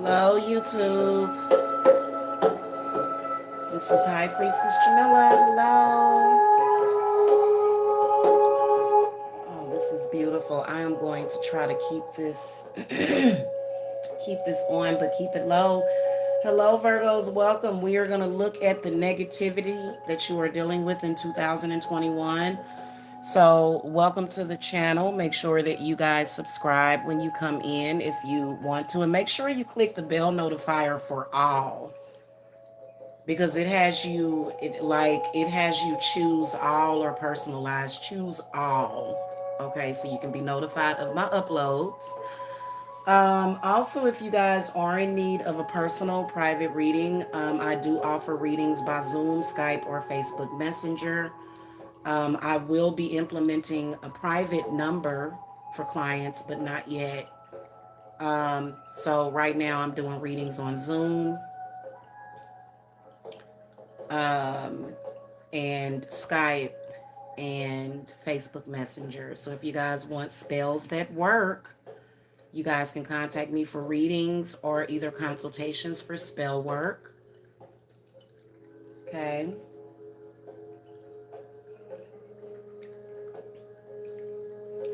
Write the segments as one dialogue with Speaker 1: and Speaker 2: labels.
Speaker 1: Hello, YouTube. This is High Priestess Jamila. Hello. Oh, this is beautiful. I am going to try to keep this keep this on, but keep it low. Hello, Virgos. Welcome. We are going to look at the negativity that you are dealing with in 2021. So, welcome to the channel. Make sure that you guys subscribe when you come in if you want to, and make sure you click the bell notifier for all, because it has you choose all or personalize. Choose all. Okay, so you can be notified of my uploads. Also, if you guys are in need of a personal private reading, I do offer readings by Zoom, Skype, or Facebook Messenger. I will be implementing a private number for clients, but not yet. So right now I'm doing readings on Zoom, um, and Skype and Facebook Messenger. So if you guys want spells that work, you guys can contact me for readings or either consultations for spell work. Okay.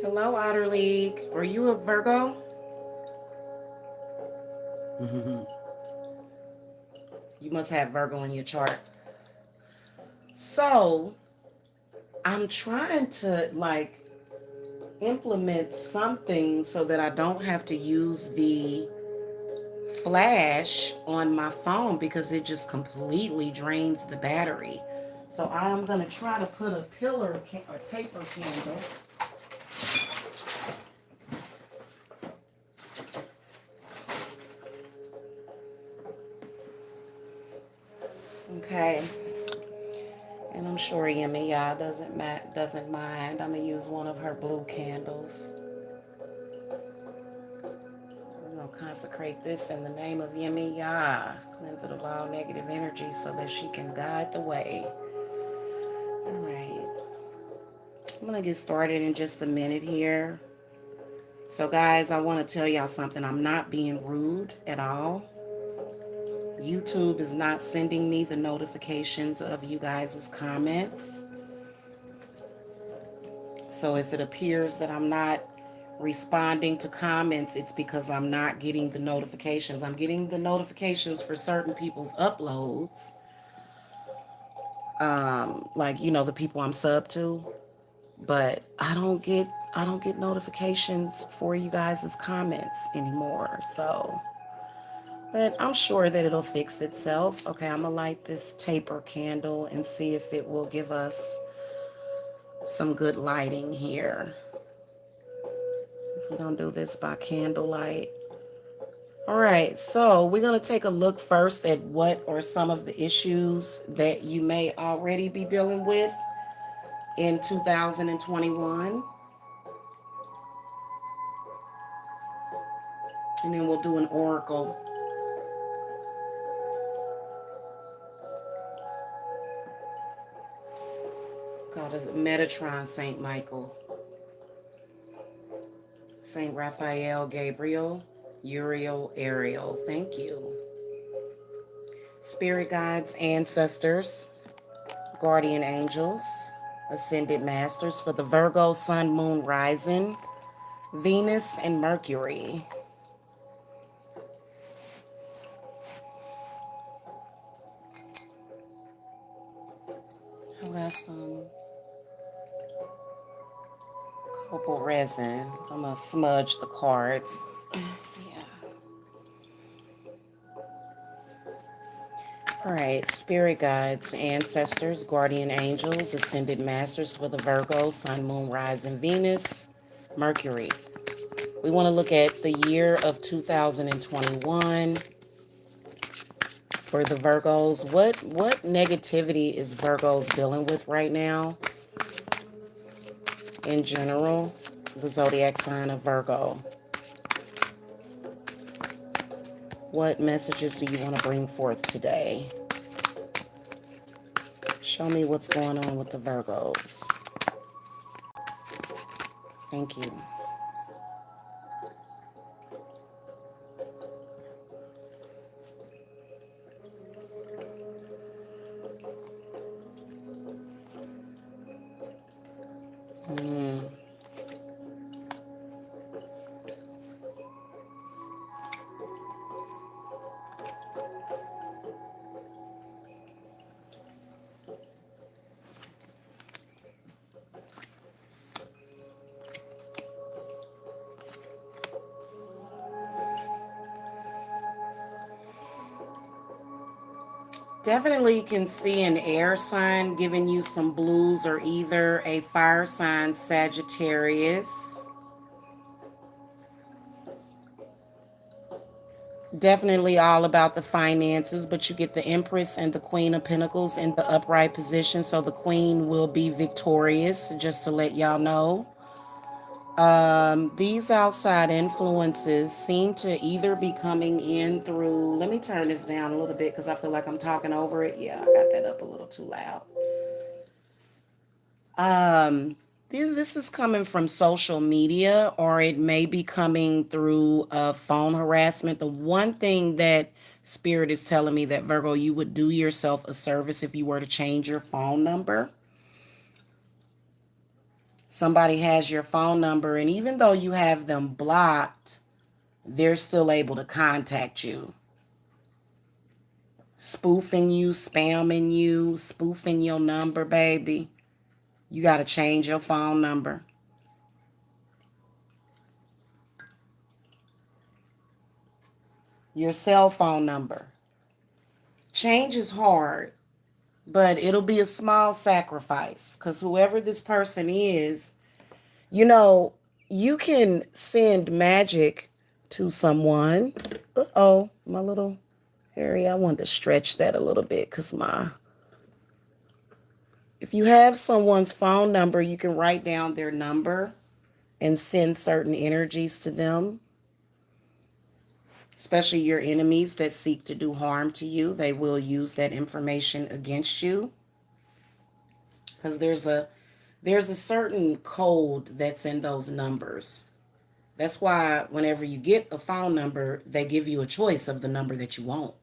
Speaker 1: Hello, Outer League. Are you a Virgo? You must have Virgo in your chart. So I'm trying to implement something so that I don't have to use the flash on my phone, because it just completely drains the battery. So I'm going to try to put a pillar or taper candle. Okay. And I'm sure Yemiya doesn't mind. I'm going to use one of her blue candles. I'm going to consecrate this in the name of Yemiya. Cleanse it of all negative energy so that she can guide the way. All right. I'm going to get started in just a minute here. So guys, I want to tell y'all something. I'm not being rude at all. YouTube is not sending me the notifications of you guys' comments. So if it appears that I'm not responding to comments, it's because I'm not getting the notifications. I'm getting the notifications for certain people's uploads. The people I'm sub to. But I don't get notifications for you guys' comments anymore. So, but I'm sure that it'll fix itself. Okay, I'm gonna light this taper candle and see if it will give us some good lighting here. So we're gonna do this by candlelight. All right, so we're gonna take a look first at what are some of the issues that you may already be dealing with in 2021. And then we'll do an oracle. Called as Metatron Saint Michael, Saint Raphael, Gabriel, Uriel, Ariel. Thank you. Spirit guides, ancestors, guardian angels, ascended masters for the Virgo, Sun, Moon, Rising, Venus, and Mercury. I'll have some copal resin. I'm going to smudge the cards. Yeah. All right, spirit guides, ancestors, guardian angels, ascended masters for the Virgo, Sun, Moon, Rising, Venus, Mercury. We want to look at the year of 2021 for the Virgos. What negativity is Virgos dealing with right now in general? The zodiac sign of Virgo. What messages do you want to bring forth today? Show me what's going on with the Virgos. Thank you. Definitely can see an air sign giving you some blues, or either a fire sign, Sagittarius. Definitely all about the finances, but you get the Empress and the Queen of Pentacles in the upright position, so the Queen will be victorious, just to let y'all know. These outside influences seem to either be coming in through, let me turn this down a little bit because I feel like I'm talking over it. Yeah, I got that up a little too loud. Um, this is coming from social media, or it may be coming through phone harassment. The one thing that Spirit is telling me, that Virgo, you would do yourself a service if you were to change your phone number. Somebody has your phone number, and even though you have them blocked, they're still able to contact you. Spoofing you, spamming you, spoofing your number, baby. You got to change your phone number. Your cell phone number. Change is hard, but it'll be a small sacrifice, because whoever this person is, you know, you can send magic to someone. Uh-oh, my little area. I wanted to stretch that a little bit because if you have someone's phone number, you can write down their number and send certain energies to them, especially your enemies that seek to do harm to you. They will use that information against you, because there's a certain code that's in those numbers. That's why whenever you get a phone number, they give you a choice of the number that you want.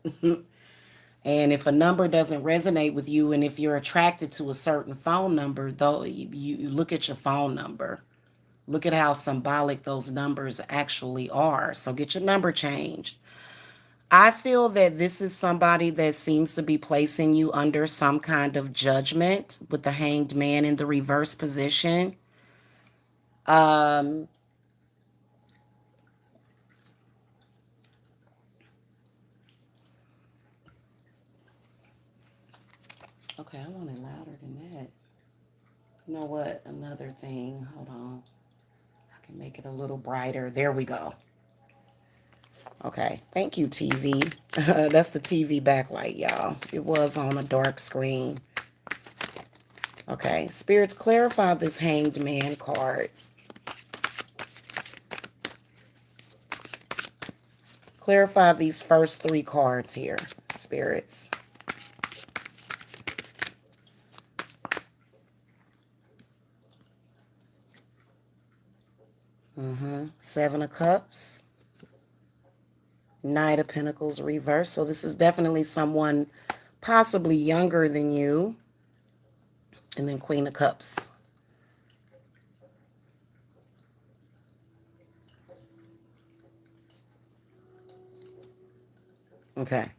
Speaker 1: And if a number doesn't resonate with you, and if you're attracted to a certain phone number, though, you look at your phone number. Look at how symbolic those numbers actually are. So get your number changed. I feel that this is somebody that seems to be placing you under some kind of judgment, with the Hanged Man in the reverse position. Um, okay, I want it louder than that. You know what? Another thing. Hold on. I can make it a little brighter. There we go. Okay. Thank you, TV. That's the TV backlight, y'all. It was on a dark screen. Okay. Spirits, clarify this Hanged Man card. Clarify these first three cards here, spirits. Seven of Cups. Knight of Pentacles reverse. So this is definitely someone possibly younger than you. And then Queen of Cups. Okay.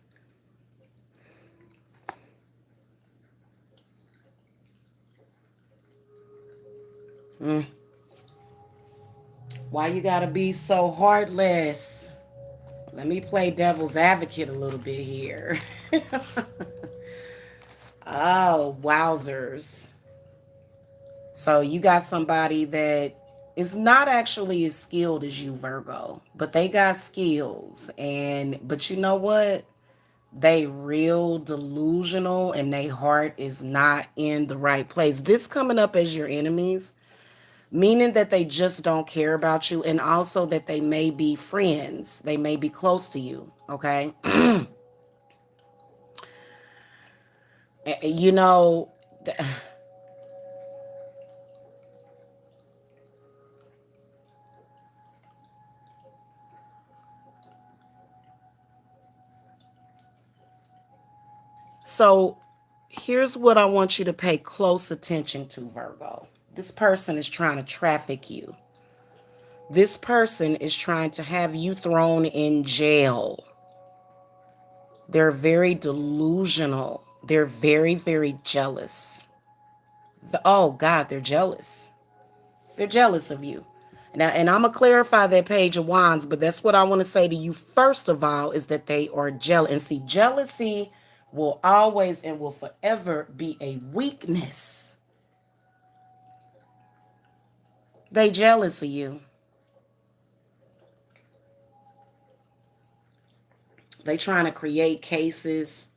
Speaker 1: Why you gotta be so heartless? Let me play devil's advocate a little bit here. Oh, wowzers. So you got somebody that is not actually as skilled as you, Virgo, but they got skills. But you know what? They real delusional, and their heart is not in the right place. This coming up as your enemies, meaning that they just don't care about you, and also that they may be friends. They may be close to you, okay? You know, so here's what I want you to pay close attention to, Virgo. This person is trying to traffic you. This person is trying to have you thrown in jail. They're very delusional. They're very, very jealous. Oh, God, they're jealous. They're jealous of you. Now, and I'm going to clarify that Page of Wands, but that's what I want to say to you first of all, is that they are jealous. And see, jealousy will always and will forever be a weakness. They jealous of you. They trying to create cases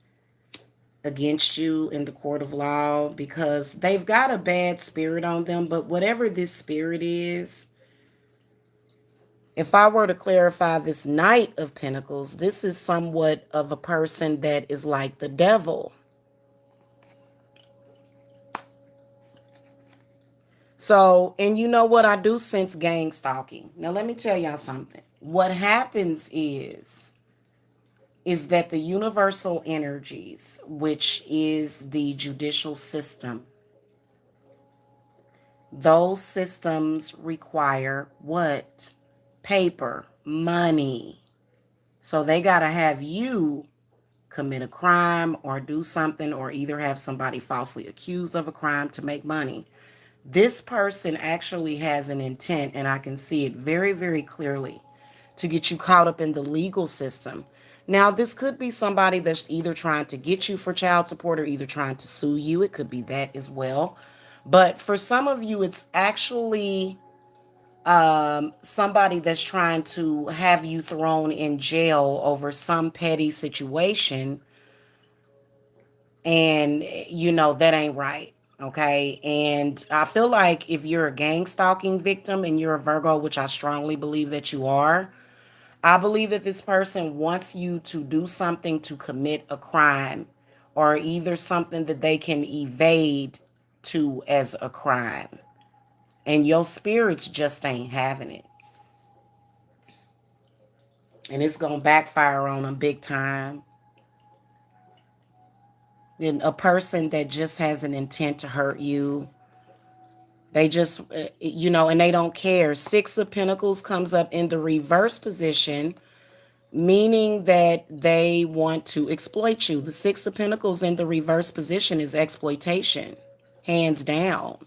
Speaker 1: against you in the court of law because they've got a bad spirit on them. But whatever this spirit is, if I were to clarify this Knight of Pentacles, this is somewhat of a person that is like the devil. So, and you know what? I do sense gang stalking. Now, let me tell y'all something. What happens is that the universal energies, which is the judicial system, those systems require what? Paper, money. So they got to have you commit a crime or do something, or either have somebody falsely accused of a crime to make money. This person actually has an intent, and I can see it very, very clearly, to get you caught up in the legal system. Now, this could be somebody that's either trying to get you for child support or either trying to sue you. It could be that as well. But for some of you, it's actually somebody that's trying to have you thrown in jail over some petty situation. And, that ain't right. Okay. And I feel like if you're a gang stalking victim and you're a Virgo, which I strongly believe that you are, I believe that this person wants you to do something to commit a crime, or either something that they can evade to as a crime. And your spirits just ain't having it. And it's going to backfire on them big time. And a person that just has an intent to hurt you, they just, and they don't care. Six of Pentacles comes up in the reverse position, meaning that they want to exploit you. The Six of Pentacles in the reverse position is exploitation, hands down.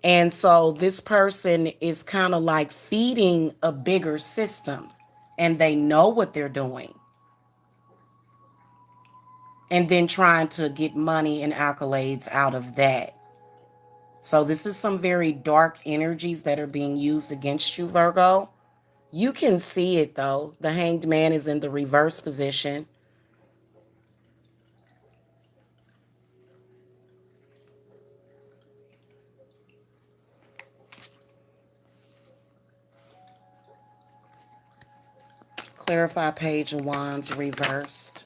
Speaker 1: And so this person is kind of like feeding a bigger system, and they know what they're doing. And then trying to get money and accolades out of that. So this is some very dark energies that are being used against you, Virgo. You can see it, though. The Hanged Man is in the reverse position. Clarify Page of Wands reversed.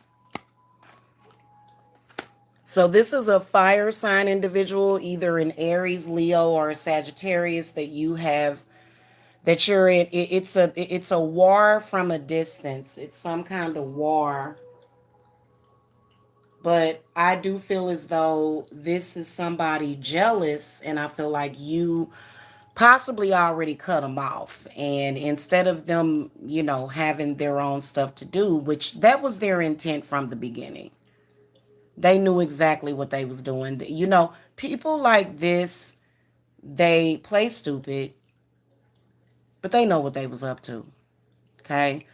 Speaker 1: So this is a fire sign individual, either an Aries, Leo, or a Sagittarius that you have, that you're in. It's a war from a distance. It's some kind of war. But I do feel as though this is somebody jealous, and I feel like you possibly already cut them off. And instead of them, having their own stuff to do, which that was their intent from the beginning. They knew exactly what they was doing. People like this, they play stupid, but they know what they was up to. Okay?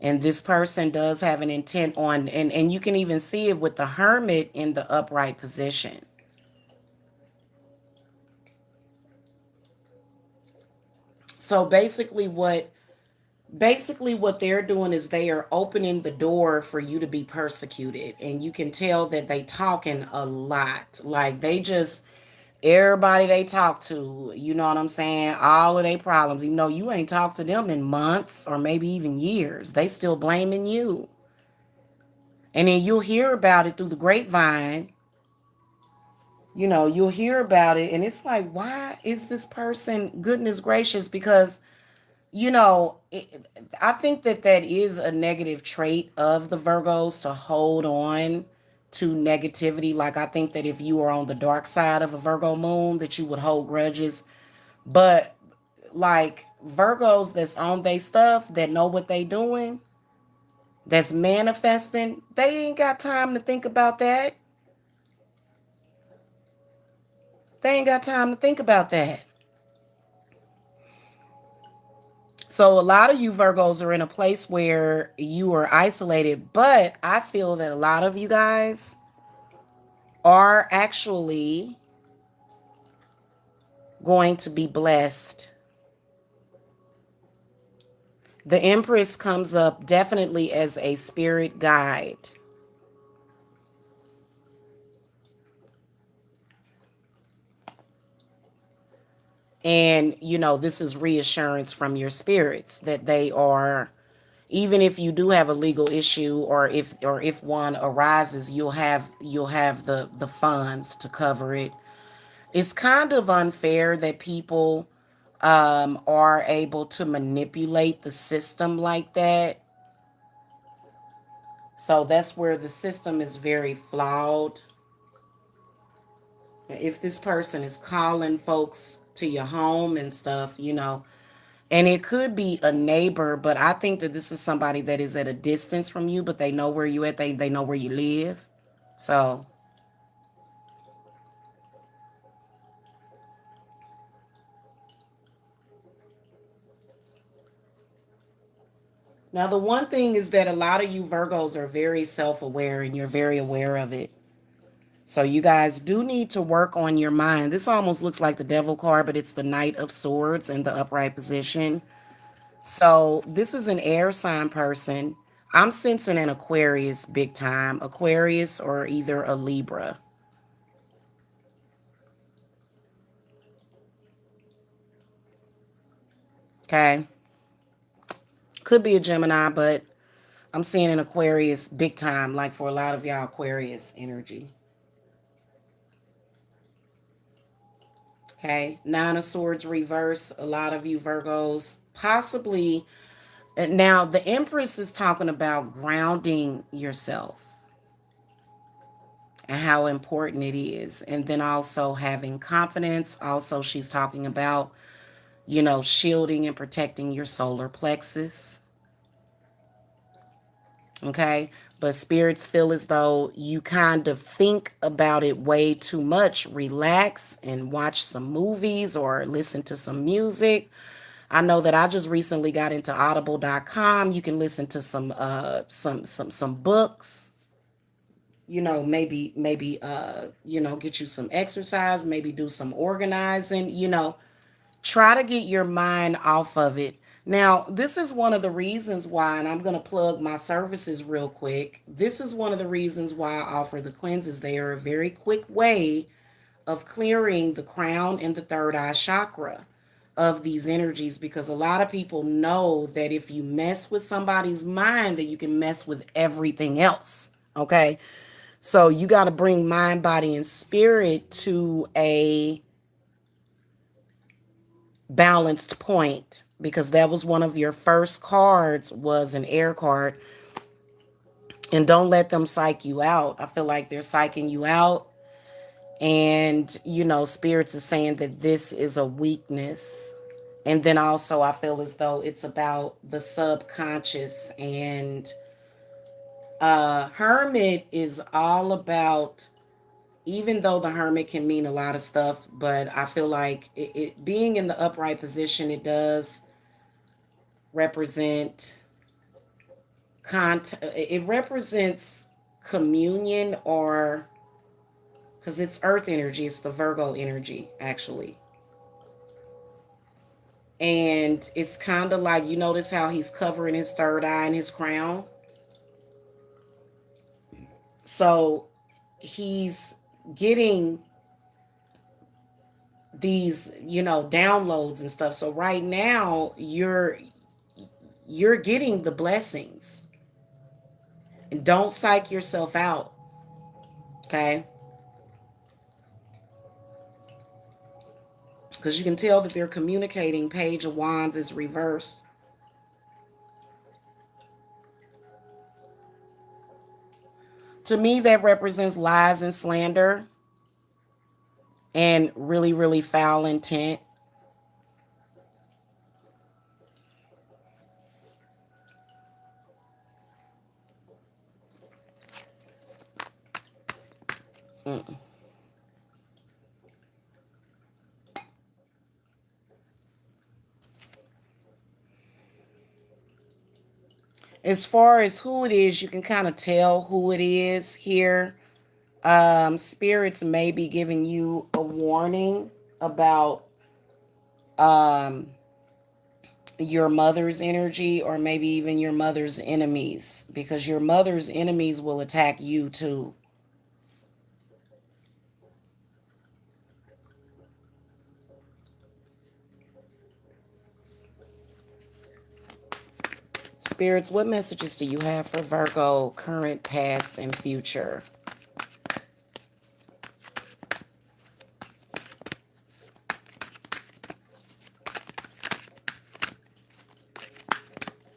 Speaker 1: And this person does have an intent on, and you can even see it with the Hermit in the upright position. So basically what they're doing is they are opening the door for you to be persecuted. And you can tell that they talking a lot. Like everybody they talk to, you know what I'm saying? All of their problems, even though you ain't talked to them in months or maybe even years, they still blaming you. And then you'll hear about it through the grapevine. You'll hear about it, and it's like, why is this person, goodness gracious? Because I think that is a negative trait of the Virgos, to hold on to negativity. Like, I think that if you were on the dark side of a Virgo moon, that you would hold grudges. But like Virgos that's on their stuff, that know what they doing, that's manifesting, they ain't got time to think about that. They ain't got time to think about that. So a lot of you Virgos are in a place where you are isolated, but I feel that a lot of you guys, are actually going to be blessed. The Empress comes up definitely as a spirit guide. And, this is reassurance from your spirits that they are, even if you do have a legal issue, or if one arises, you'll have the funds to cover it. It's kind of unfair that people are able to manipulate the system like that. So that's where the system is very flawed. If this person is calling folks to your home and stuff, and it could be a neighbor, but I think that this is somebody that is at a distance from you, but they know where you at. They know where you live. So now the one thing is that a lot of you Virgos are very self-aware and you're very aware of it. So you guys do need to work on your mind. This almost looks like the devil card, but it's the Knight of Swords in the upright position. So this is an air sign person. I'm sensing an Aquarius big time. Aquarius or either a Libra. Okay. Could be a Gemini, but I'm seeing an Aquarius big time, like for a lot of y'all Aquarius energy. Okay. Nine of Swords reverse. A lot of you Virgos possibly. Now, the Empress is talking about grounding yourself and how important it is. And then also having confidence. Also, she's talking about, shielding and protecting your solar plexus. Okay. But spirits feel as though you kind of think about it way too much. Relax and watch some movies or listen to some music. I know that I just recently got into audible.com. You can listen to some books, maybe get you some exercise, maybe do some organizing, try to get your mind off of it. Now, this is one of the reasons why, and I'm going to plug my services real quick. This is one of the reasons why I offer the cleanses. They are a very quick way of clearing the crown and the third eye chakra of these energies, because a lot of people know that if you mess with somebody's mind, that you can mess with everything else. Okay. So you got to bring mind, body, and spirit to a balanced point, because that was one of your first cards, was an air card. And don't let them psych you out. I feel like they're psyching you out. And, spirits is saying that this is a weakness. And then also, I feel as though it's about the subconscious. And Hermit is all about, even though the Hermit can mean a lot of stuff, but I feel like it being in the upright position, it does represent it represents communion, or because it's earth energy, it's the Virgo energy actually. And it's kind of like, you notice how he's covering his third eye and his crown. So he's getting these, downloads and stuff. So right now you're getting the blessings. And don't psych yourself out. Okay? Because you can tell that they're communicating. Page of Wands is reversed. To me, that represents lies and slander and really, really foul intent. Mm. As far as who it is, you can kind of tell who it is here. Spirits may be giving you a warning about um, your mother's energy, or maybe even your mother's enemies, because your mother's enemies will attack you too. Spirits, what messages do you have for Virgo, current, past, and future?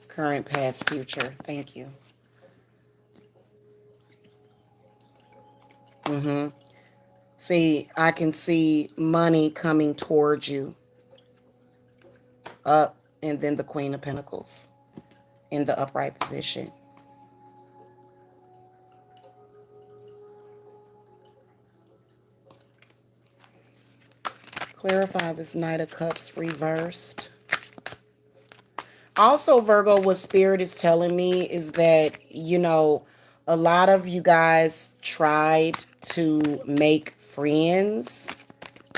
Speaker 1: Current, past, future. Thank you. Mm-hmm. See, I can see money coming towards you, up, and then the Queen of Pentacles in the upright position. Clarify this Knight of Cups reversed. Also, Virgo, what Spirit is telling me is that, a lot of you guys tried to make friends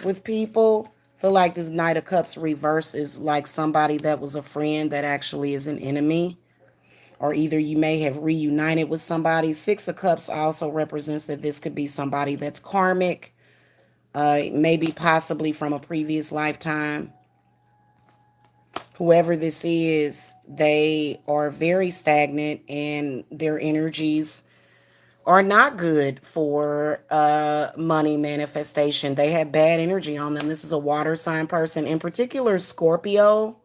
Speaker 1: with people. Feel like this Knight of Cups reverse is like somebody that was a friend that actually is an enemy. Or either you may have reunited with somebody. Six of Cups also represents that this could be somebody that's karmic, maybe possibly from a previous lifetime. Whoever this is, they are very stagnant and their energies are not good for money manifestation. They have bad energy on them. This is a water sign person, in particular Scorpio,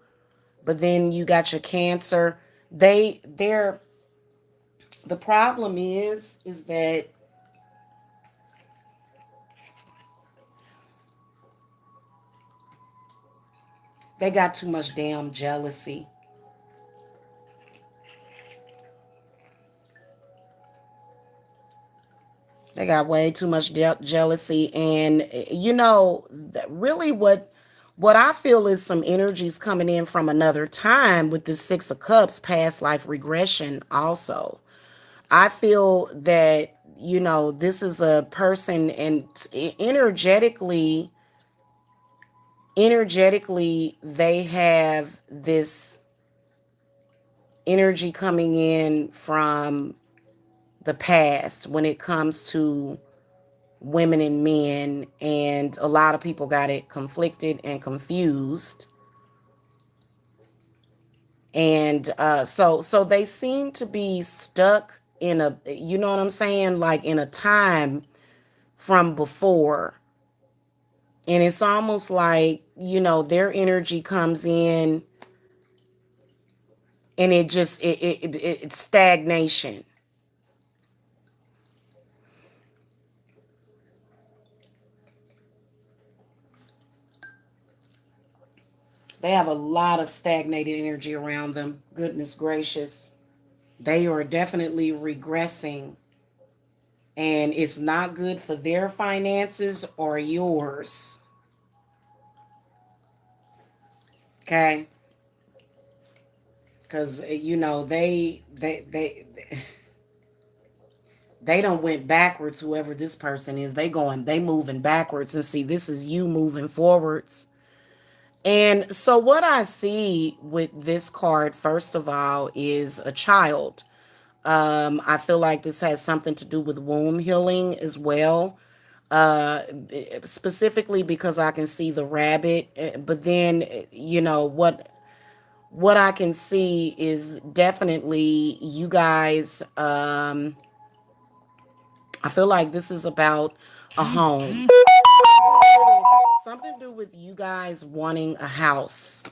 Speaker 1: but then you got your Cancer. They're the problem is that they got too much damn jealousy. They got way too much jealousy, and really what I feel is some energies coming in from another time with the Six of Cups, past life regression. Also, I feel that this is a person, and energetically they have this energy coming in from the past when it comes to women and men, and a lot of people got it conflicted and confused, and so they seem to be stuck in a, you know what I'm saying, like in a time from before, and it's almost like their energy comes in and it just it's stagnation. They have a lot of stagnated energy around them. Goodness gracious. They are definitely regressing, and it's not good for their finances or yours. Okay? Cuz they don't went backwards. Whoever this person is, they moving backwards, and see, this is you moving forwards. And so what I see with this card, first of all, is a child. I feel like this has something to do with womb healing as well. Uh, Specifically because I can see the rabbit, but then what I can see is definitely you guys. I feel like this is about a home. Something to do with you guys wanting a house.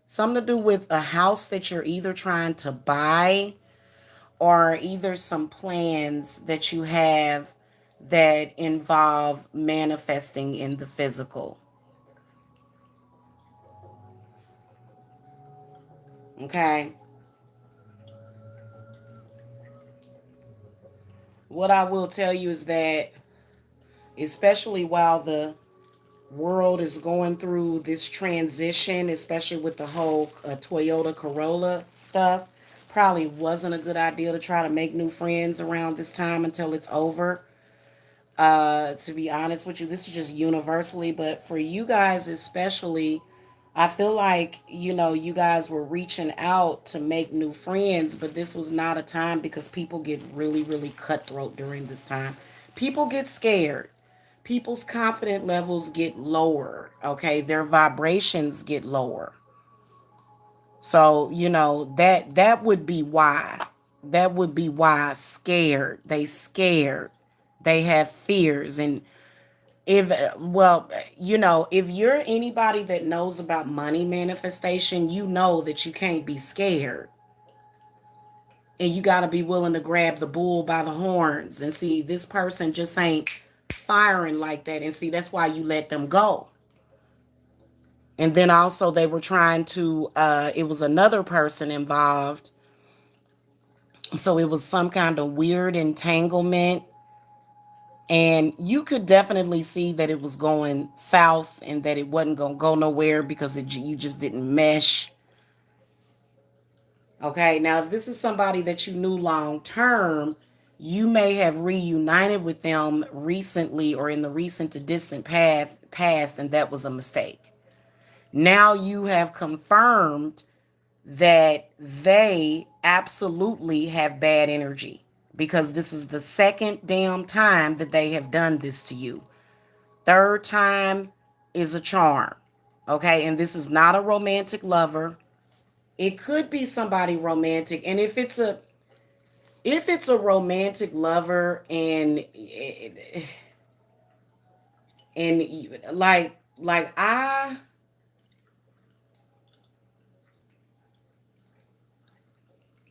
Speaker 1: Something to do with a house that you're either trying to buy, or either some plans that you have that involve manifesting in the physical. Okay. What I will tell you is that, especially while the world is going through this transition, especially with the whole Toyota Corolla stuff, probably wasn't a good idea to try to make new friends around this time until it's over. To be honest with you, this is just universally, but for you guys especially, I feel like, you guys were reaching out to make new friends, but this was not a time because people get really, really cutthroat during this time. People get scared. People's confidence levels get lower, okay? Their vibrations get lower. So, that would be why. That would be why scared. They scared. They have fears. And if well, if you're anybody that knows about money manifestation, you know that you can't be scared. And you got to be willing to grab the bull by the horns and see this person just ain't firing like that, and see that's why you let them go. And then also they were trying to it was another person involved, so it was some kind of weird entanglement, and you could definitely see that it was going south and that it wasn't going to go nowhere because you just didn't mesh. Okay, now if this is somebody that you knew long term, you may have reunited with them recently or in the recent to distant past, and that was a mistake. Now you have confirmed that they absolutely have bad energy, because this is the second damn time that they have done this to you. Third time is a charm. Okay, and this is not a romantic lover. It could be somebody romantic, and if it's a romantic lover, and like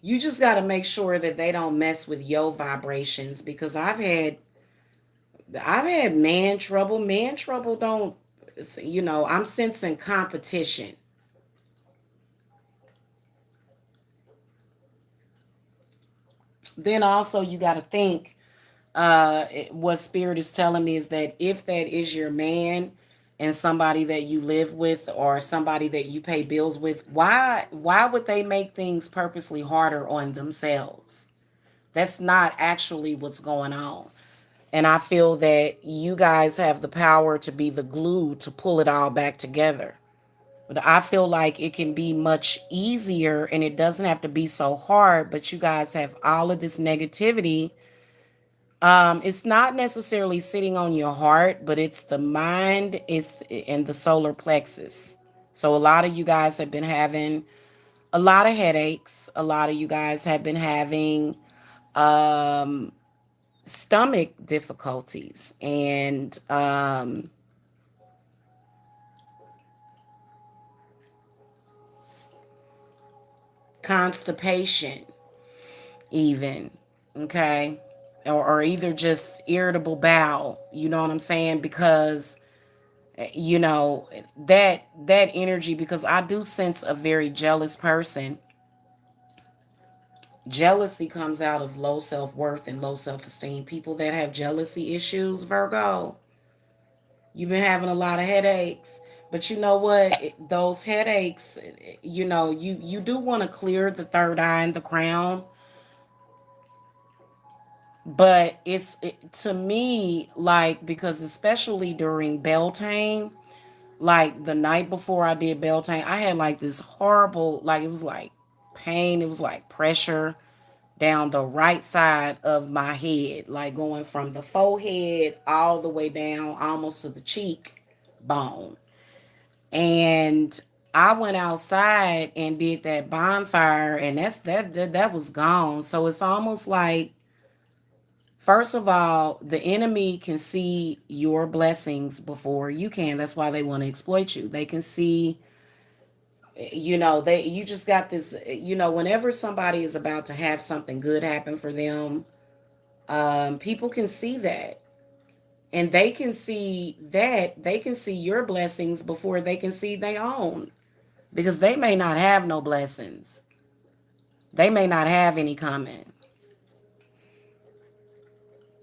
Speaker 1: you just got to make sure that they don't mess with your vibrations, because I've had man trouble. Man trouble don't, I'm sensing competition. Then also you got to think, what spirit is telling me is that if that is your man and somebody that you live with or somebody that you pay bills with, why would they make things purposely harder on themselves? That's not actually what's going on. And I feel that you guys have the power to be the glue to pull it all back together. But I feel like it can be much easier and it doesn't have to be so hard. But you guys have all of this negativity. It's not necessarily sitting on your heart, but it's the mind, it's in the solar plexus. So a lot of you guys have been having a lot of headaches. A lot of you guys have been having um, stomach difficulties and constipation, even. Okay. Or either just irritable bowel. You know what I'm saying? Because that energy, because I do sense a very jealous person. Jealousy comes out of low self-worth and low self-esteem. People that have jealousy issues, Virgo, you've been having a lot of headaches. But you know what? Those headaches, you do want to clear the third eye and the crown. But to me, like, because especially during Beltane, like the night before I did Beltane, I had like this horrible, like, it was like pain, it was like pressure down the right side of my head, like going from the forehead all the way down almost to the cheek bone. And I went outside and did that bonfire, and that was gone. So it's almost like, first of all, the enemy can see your blessings before you can. That's why they want to exploit you. They can see, you just got this, whenever somebody is about to have something good happen for them, people can see that. And they can see your blessings before they can see their own. Because they may not have no blessings. They may not have any coming.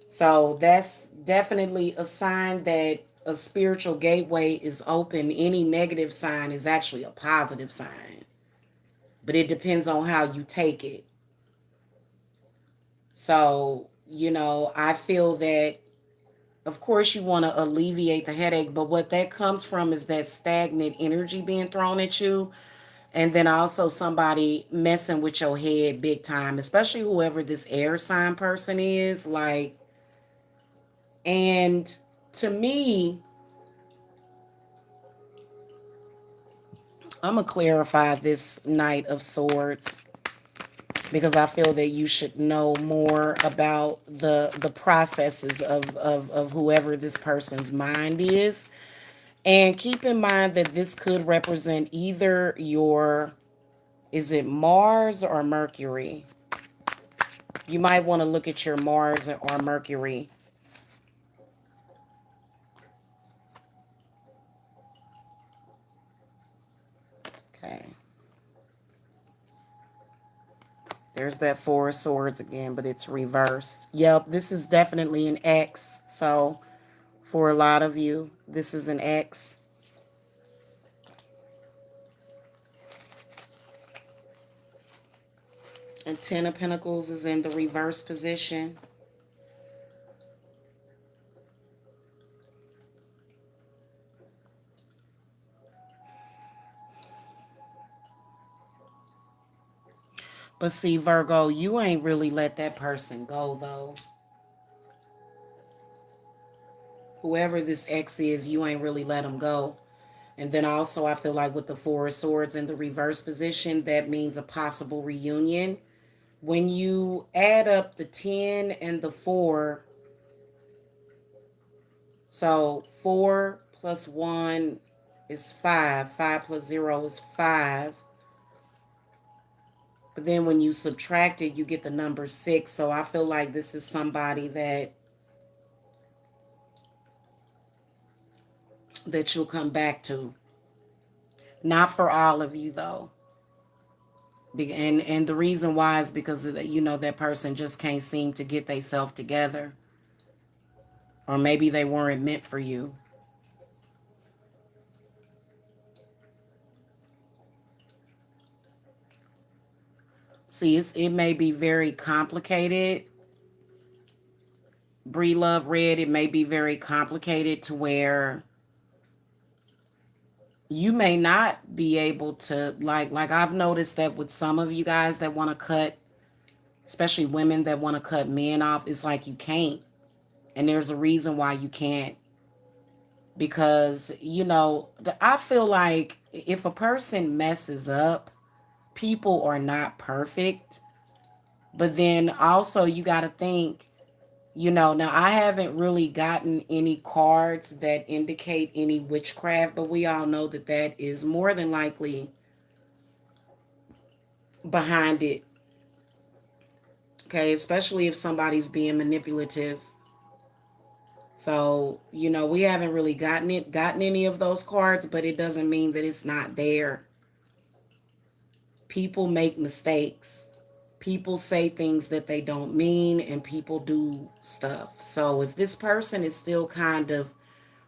Speaker 1: So that's definitely a sign that a spiritual gateway is open. Any negative sign is actually a positive sign. But it depends on how you take it. So, I feel that Of course, you want to alleviate the headache, but what that comes from is that stagnant energy being thrown at you. And then also somebody messing with your head big time, especially whoever this air sign person is. Like, and to me, I'm going to clarify this Knight of Swords because I feel that you should know more about the processes of whoever this person's mind is. And keep in mind that this could represent either your, is it Mars or Mercury? You might want to look at your Mars or Mercury. Okay. There's that Four of Swords again, but it's reversed. Yep, this is definitely an X. So for a lot of you, this is an X. And Ten of Pentacles is in the reverse position. But see, Virgo, you ain't really let that person go, though. Whoever this X is, you ain't really let him go. And then also, I feel like with the Four of Swords in the reverse position, that means a possible reunion. When you add up the 10 and the 4, so 4 plus 1 is 5. 5 plus 0 is 5. But then when you subtract it, you get the number 6. So I feel like this is somebody that you'll come back to. Not for all of you, though. And the reason why is because of that person just can't seem to get themselves together, or maybe they weren't meant for you. See, it may be very complicated. Bree Love Red, it may be very complicated to where you may not be able to, like I've noticed that with some of you guys that want to cut, especially women that want to cut men off, it's like you can't. And there's a reason why you can't. Because, I feel like if a person messes up, people are not perfect. But then also you got to think, now I haven't really gotten any cards that indicate any witchcraft, but we all know that that is more than likely behind it. Okay, especially if somebody's being manipulative. So, we haven't really gotten any of those cards, but it doesn't mean that it's not there. People make mistakes. People say things that they don't mean, and people do stuff. So if this person is still kind of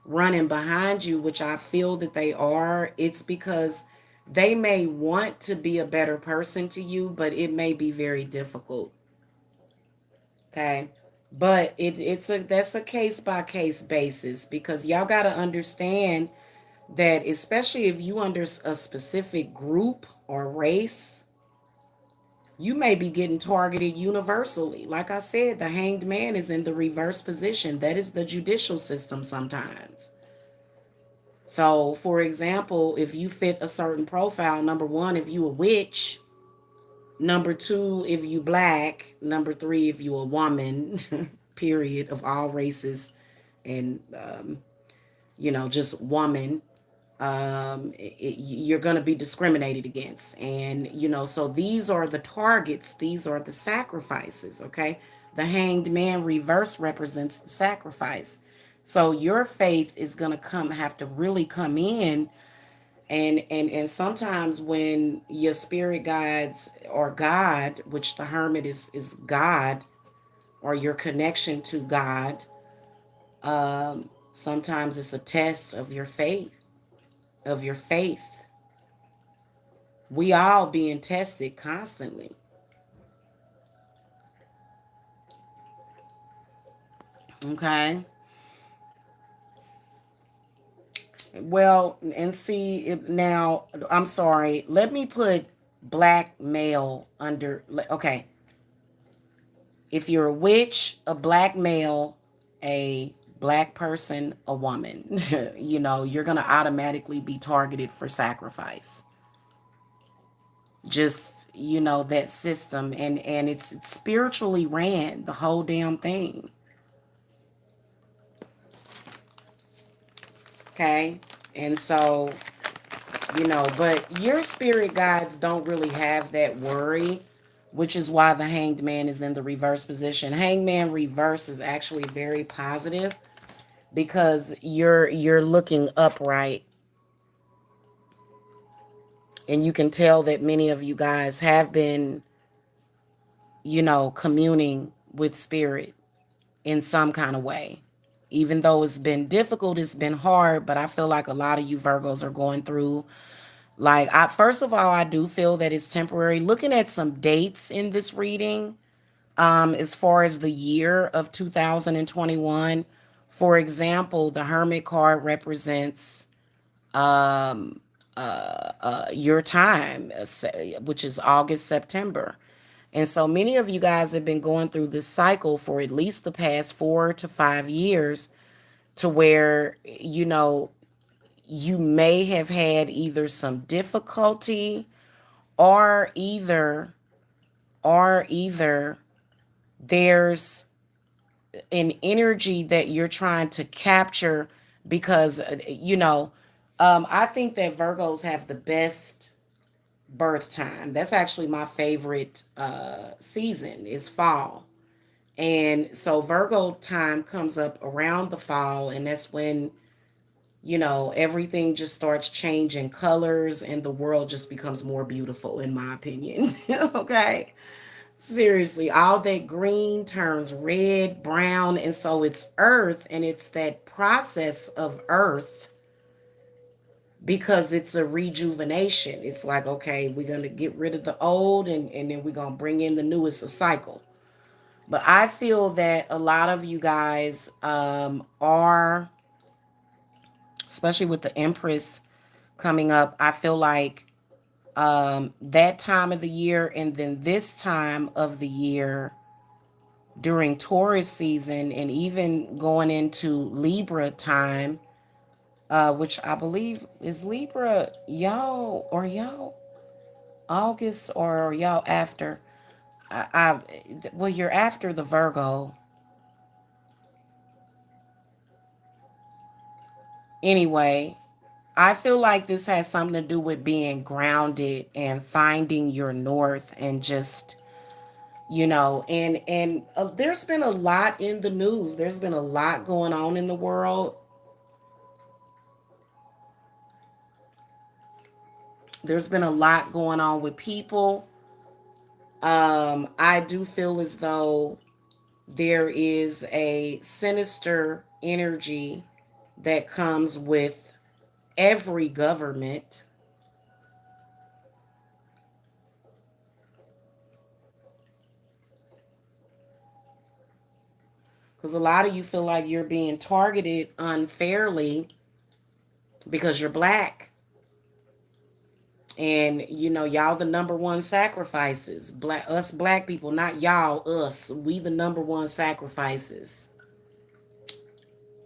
Speaker 1: running behind you, which I feel that they are, it's because they may want to be a better person to you, but it may be very difficult. Okay. But that's a case by case basis, because y'all got to understand that, especially if you under a specific group or race, you may be getting targeted universally. Like I said, the hanged man is in the reverse position. That is the judicial system sometimes. So, for example, if you fit a certain profile, number one, if you a witch, number two, if you black, number three, if you a woman, period, of all races, and just woman, you're going to be discriminated against. And so these are the targets, these are the sacrifices. Okay, the hanged man reverse represents the sacrifice. So your faith is going to have to really come in. And sometimes when your spirit guides, or God, which the hermit is God, or your connection to God, sometimes it's a test of your faith. We all being tested constantly. Okay. Well, and see if now, I'm sorry. Let me put black male under. Okay, if you're a witch, a black male, a black person, a woman, you're gonna automatically be targeted for sacrifice. Just that system, and it's spiritually ran, the whole damn thing. Okay, and so but your spirit guides don't really have that worry, which is why the hanged man is in the reverse position. Hanged man reverse is actually very positive because you're looking upright, and you can tell that many of you guys have been communing with spirit in some kind of way. Even though it's been difficult, it's been hard, but I feel like a lot of you Virgos are going through. Like, first of all, I do feel that it's temporary. Looking at some dates in this reading, as far as the year of 2021, for example, the Hermit card represents um, your time, which is August, September. And so many of you guys have been going through this cycle for at least the past 4 to 5 years, to where, you may have had either some difficulty, or either there's an energy that you're trying to capture, because I think that Virgos have the best birth time. That's actually my favorite season, is fall. And so Virgo time comes up around the fall, and that's when everything just starts changing colors, and the world just becomes more beautiful, in my opinion. Okay. Seriously, all that green turns red, brown, and so it's earth, and it's that process of earth, because it's a rejuvenation. It's like, okay, we're going to get rid of the old, and then we're going to bring in the new. It's a cycle. But I feel that a lot of you guys are, especially with the Empress coming up, I feel like that time of the year, and then this time of the year during Taurus season, and even going into Libra time, which I believe is Libra, y'all August, or y'all after. Well, you're after the Virgo. Anyway, I feel like this has something to do with being grounded and finding your north, and just and there's been a lot in the news. There's been a lot going on in the world. There's been a lot going on with people. I do feel as though there is a sinister energy that comes with every government, because a lot of you feel like you're being targeted unfairly because you're black. And y'all the number one sacrifices. Black people, not y'all, us. We the number one sacrifices.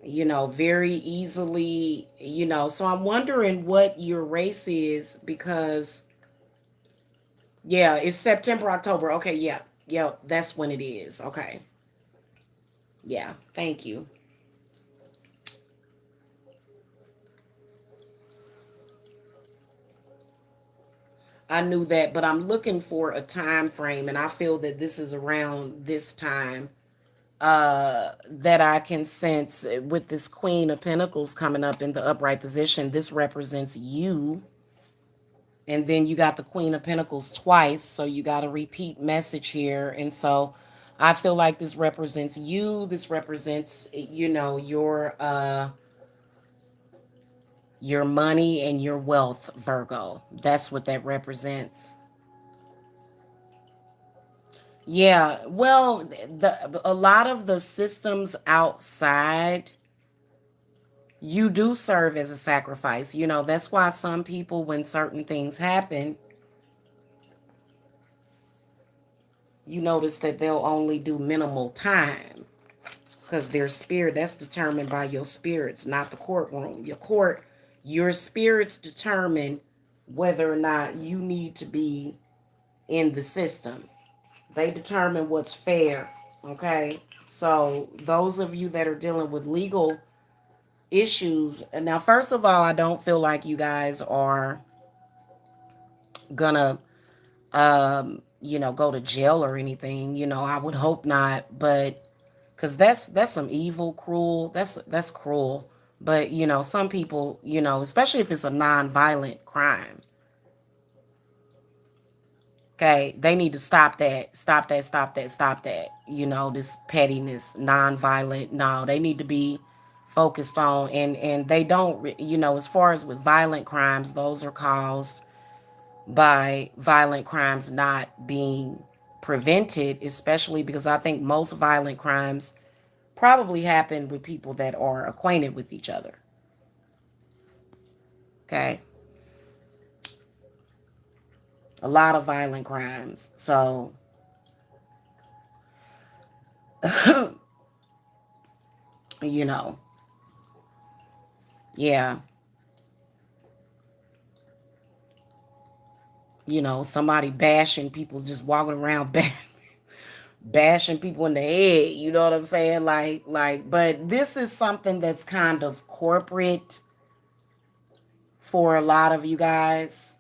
Speaker 1: Very easily, so I'm wondering what your race is, because yeah, it's September, October. Okay, yeah. Yeah, that's when it is. Okay. Yeah, thank you. I knew that, but I'm looking for a time frame, and I feel that this is around this time that I can sense, with this Queen of Pentacles coming up in the upright position. This represents you. And then you got the Queen of Pentacles twice, so you got a repeat message here. And so I feel like this represents you. This represents, your money and your wealth, Virgo. That's what that represents. Yeah, well, a lot of the systems outside You do serve as a sacrifice. You know, that's why some people, when certain things happen, you notice that they'll only do minimal time because their spirit, that's determined by your spirits, not the courtroom. Your spirits determine whether or not you need to be in the system. They determine what's fair. Okay. So those of you that are dealing with legal issues, now, first of all, I don't feel like you guys are gonna go to jail or anything. I would hope not, but because that's some evil, cruel. That's cruel. But some people, especially if it's a non-violent crime, okay, they need to stop that, stop that, stop that, stop that. This pettiness, non-violent. No, they need to be focused on, and they don't. As far as with violent crimes, those are caused by violent crimes not being prevented, especially because I think most violent crimes probably happen with people that are acquainted with each other. Okay. A lot of violent crimes. So, you know, yeah, somebody bashing people, just walking around bashing people in the head. You know what I'm saying? But this is something that's kind of corporate for a lot of you guys.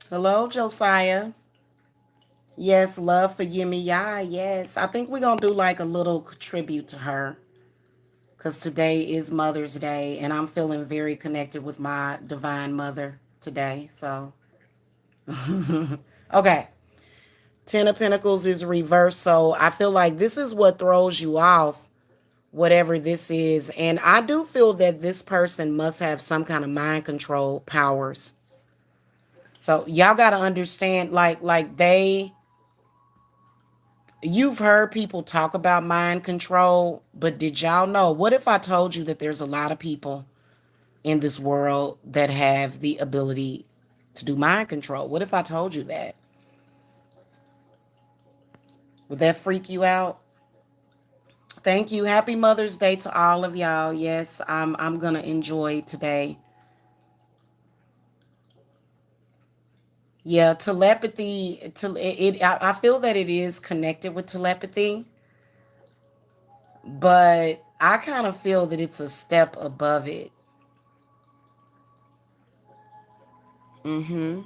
Speaker 1: Hello, Josiah. Yes, love for Yemi. Yeah, yes. I think we're going to do like a little tribute to her because today is Mother's Day and I'm feeling very connected with my divine mother today. So, okay. Ten of Pentacles is reversed. So I feel like this is what throws you off, whatever this is. And I do feel that this person must have some kind of mind control powers. So y'all got to understand, you've heard people talk about mind control, but did y'all know? What if I told you that there's a lot of people in this world that have the ability to do mind control? What if I told you that? Would that freak you out? Thank you. Happy Mother's Day to all of y'all. Yes, I'm gonna enjoy today. Yeah, telepathy. I feel that it is connected with telepathy, but I kind of feel that it's a step above it. Mm-hmm.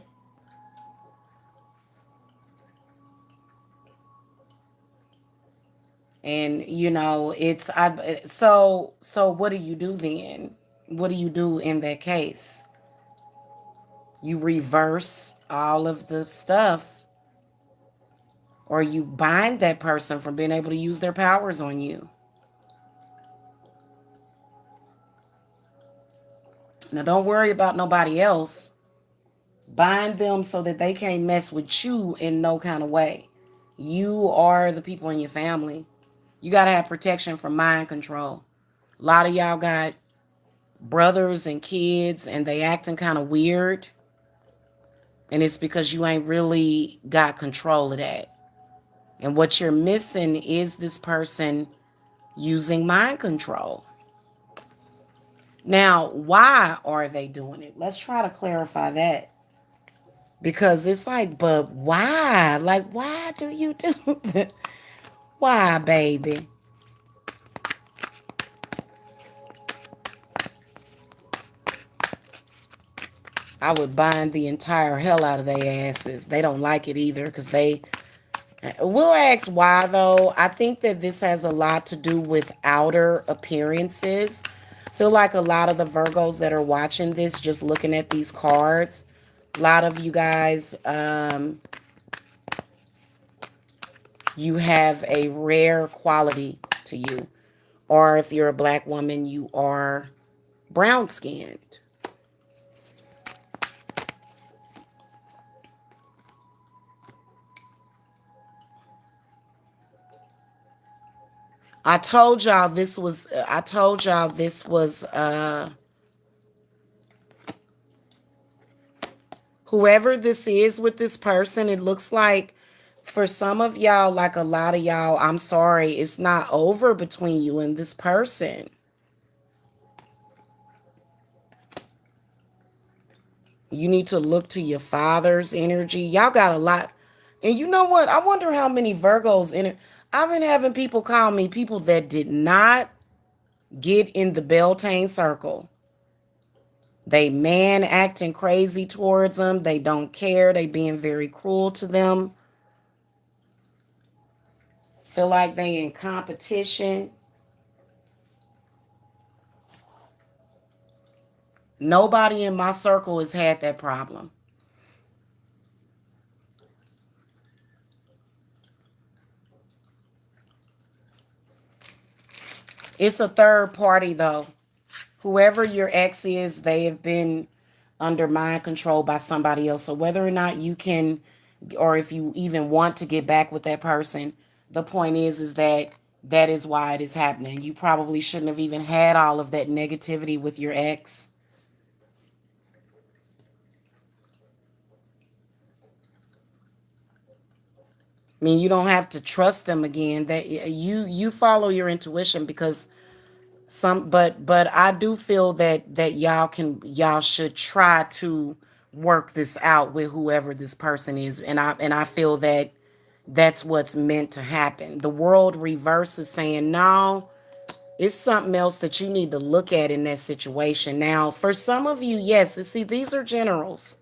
Speaker 1: And it's I so what do you do then? What do you do in that case? You reverse all of the stuff, or you bind that person from being able to use their powers on you. Now don't worry about nobody else. Bind them so that they can't mess with you in no kind of way. You are the people in your family. You got to have protection from mind control. A lot of y'all got brothers and kids and they acting kind of weird. And it's because you ain't really got control of that. And what you're missing is this person using mind control. Now, why are they doing it? Let's try to clarify that. Because it's like, but why? Like, why do you do that? Why, baby? I would bind the entire hell out of their asses. They don't like it either because they. We'll ask why, though. I think that this has a lot to do with outer appearances. I feel like a lot of the Virgos that are watching this, just looking at these cards, a lot of you guys, you have a rare quality to you. Or if you're a black woman, you are brown skinned. I told y'all this was whoever this is with this person. It looks like for some of y'all, like a lot of y'all, I'm sorry, it's not over between you and this person. You need to look to your father's energy. Y'all got a lot. And you know what? I wonder how many Virgos in it. I've been having people call me people that did not get in the Beltane circle. They man acting crazy towards them. They don't care. They being very cruel to them. Feel like they in competition. Nobody in my circle has had that problem. It's a third party though. Whoever your ex is, they have been under mind control by somebody else. So whether or not you can, or if you even want to get back with that person, the point is that that is why it is happening. You probably shouldn't have even had all of that negativity with your ex. I mean, you don't have to trust them again. That you follow your intuition because but I do feel that y'all should try to work this out with whoever this person is, and I feel that that's what's meant to happen. The world reverse is saying no, it's something else that you need to look at in that situation. Now, for some of you, yes, see, these are generals.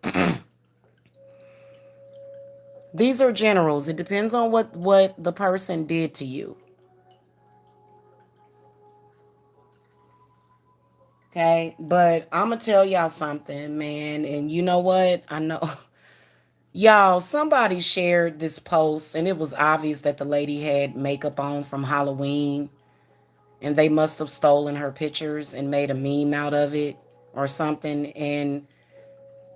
Speaker 1: These are generals. It depends on what the person did to you. Okay, but I'm gonna tell y'all something, man. And you know what? I know y'all, somebody shared this post, and it was obvious that the lady had makeup on from Halloween, and they must have stolen her pictures and made a meme out of it or something. And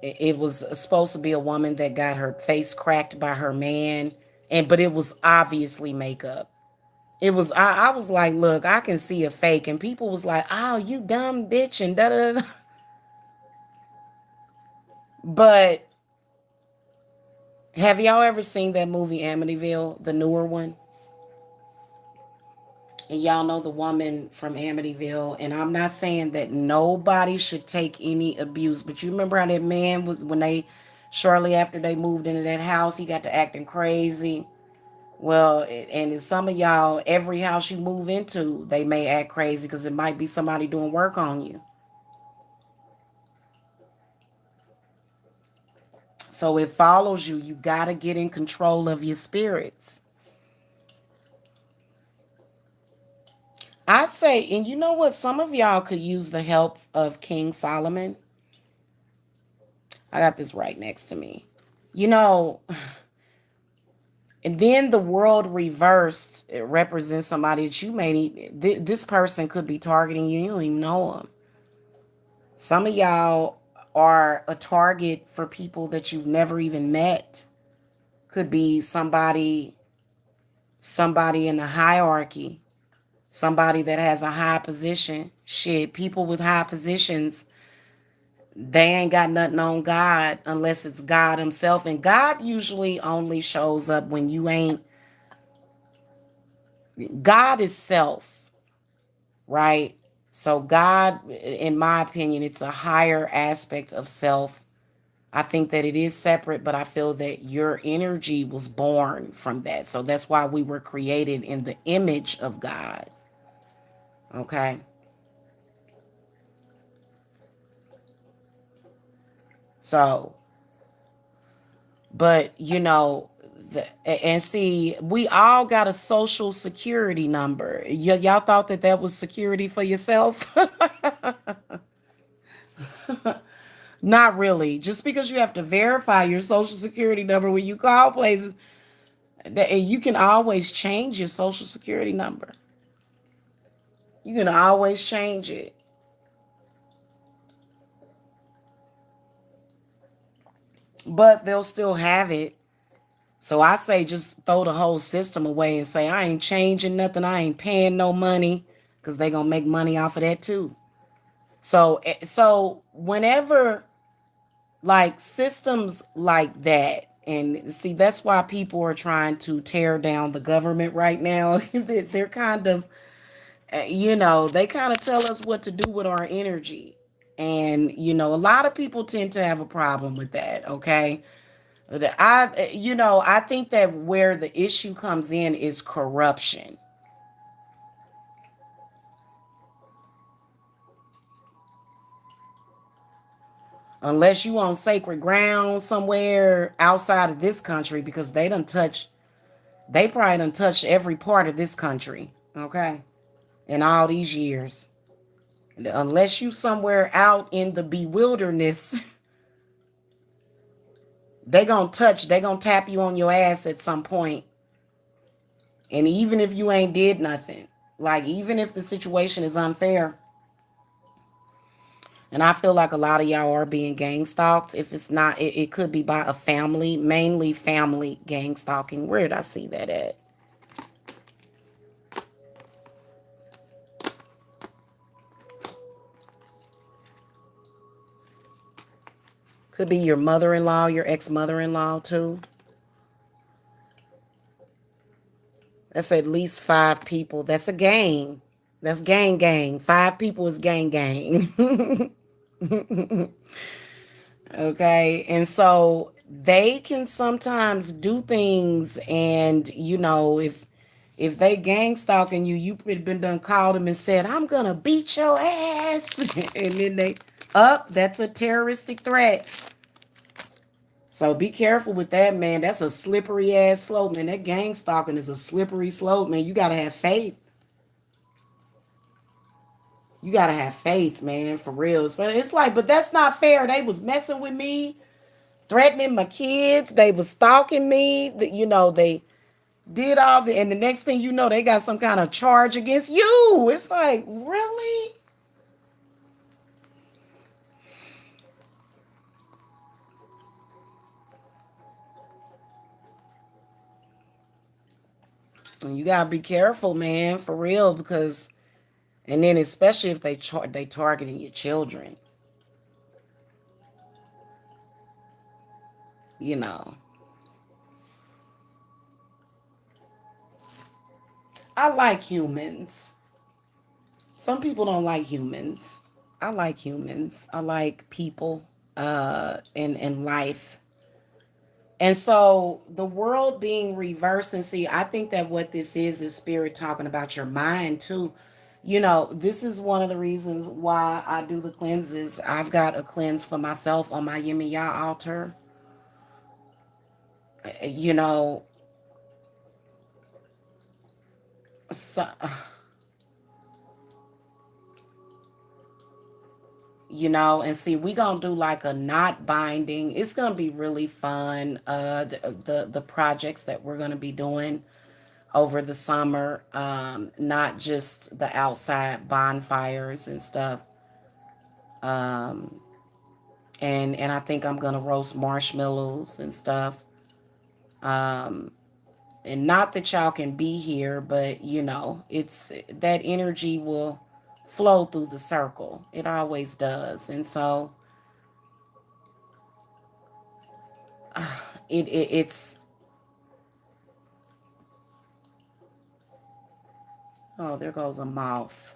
Speaker 1: it was supposed to be a woman that got her face cracked by her man, but it was obviously makeup. It was I was like, look, I can see a fake, and people was like, oh, you dumb bitch, and da da da. But have y'all ever seen that movie Amityville, the newer one? And y'all know the woman from Amityville. And I'm not saying that nobody should take any abuse, but you remember how that man was when they shortly after they moved into that house, he got to acting crazy. Well, and in some of y'all, every house you move into, they may act crazy because it might be somebody doing work on you. So it follows you. You got to get in control of your spirits. I say, and you know what? Some of y'all could use the help of King Solomon. I got this right next to me. You know, and then the world reversed. It represents somebody that you may need. This person could be targeting you. You don't even know them. Some of y'all are a target for people that you've never even met. Could be somebody in the hierarchy, somebody that has a high position. Shit, people with high positions, they ain't got nothing on God unless it's God himself. And God usually only shows up when you ain't. God is self, right? So God, in my opinion, it's a higher aspect of self. I think that it is separate, but I feel that your energy was born from that. So that's why we were created in the image of God. Okay. So, but and see, we all got a social security number. Y'all thought that was security for yourself? Not really. Just because you have to verify your social security number when you call places, and you can always change your social security number. You can always change it. But they'll still have it. So I say just throw the whole system away and say I ain't changing nothing. I ain't paying no money because they gonna make money off of that too. So whenever like systems like that, and see that's why people are trying to tear down the government right now. They're kind of, they kind of tell us what to do with our energy. And, a lot of people tend to have a problem with that. Okay. I think that where the issue comes in is corruption. Unless you on sacred ground somewhere outside of this country, because they probably done touched every part of this country. Okay. In all these years. Unless you somewhere out in the bewilderness, they gonna tap you on your ass at some point. And even if you ain't did nothing, like even if the situation is unfair, and I feel like a lot of y'all are being gang stalked. If it's not, it could be by a family, mainly family gang stalking. Where did I see that at? Could be your mother-in-law, your ex-mother-in-law too. That's at least 5 people. That's a gang. That's gang. 5 people is gang. Okay. And so they can sometimes do things, and if they gang stalking you, you been done called them and said, I'm gonna beat your ass. And then they up, that's a terroristic threat. So be careful with that, man. That's a slippery ass slope, man. That gang stalking is a slippery slope, man. You gotta have faith. You gotta have faith, man, for real. It's like, but that's not fair. They was messing with me, threatening my kids. They was stalking me. They did all the, and the next thing you know, they got some kind of charge against you. It's like, really? And you gotta be careful, man, for real, because, and then especially if they targeting your children, you know. I like humans. Some people don't like humans. I like humans. I like people, and life. And so the world being reversed, and see, I think that what this is spirit talking about your mind too. This is one of the reasons why I do the cleanses. I've got a cleanse for myself on my Yemiya altar. You know, so, and see, we gonna do like a knot binding. It's gonna be really fun. The projects that we're gonna be doing over the summer, not just the outside bonfires and stuff. Um, and I think I'm gonna roast marshmallows and stuff. Um, and not that y'all can be here, but it's that energy will flow through the circle. It always does, and so it's. Oh, there goes a moth.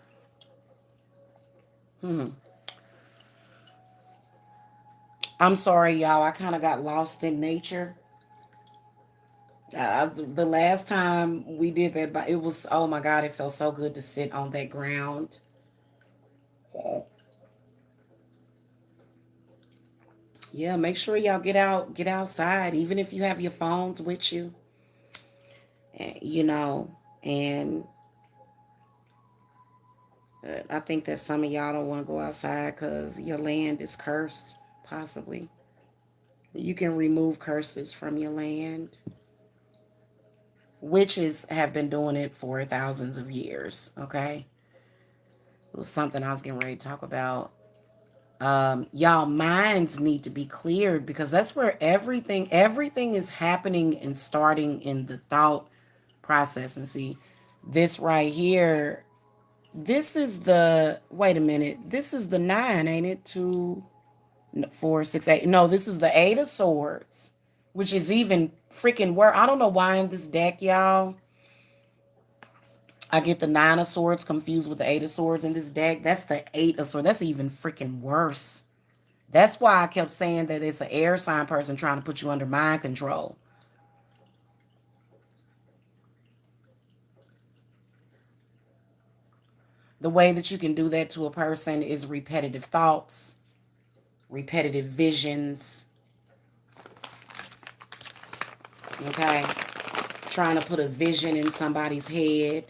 Speaker 1: Hmm. I'm sorry, y'all. I kind of got lost in nature. The last time we did that, but it was, oh my God, it felt so good to sit on that ground. So, yeah, make sure y'all get outside, even if you have your phones with you, and I think that some of y'all don't want to go outside because your land is cursed, possibly. You can remove curses from your land. Witches have been doing it for thousands of years, okay? It was something I was getting ready to talk about. Y'all minds need to be cleared because that's where everything is happening and starting in the thought process. And see, this right here, this is the, wait a minute, this is the nine, ain't it? Two, four, six, eight. No, this is the eight of swords, which is even freaking worse. I don't know why in this deck, y'all, I get the nine of swords confused with the eight of swords in this deck. That's the eight of swords. That's even freaking worse. That's why I kept saying that it's an air sign person trying to put you under mind control. The way that you can do that to a person is repetitive thoughts, repetitive visions, okay? Trying to put a vision in somebody's head.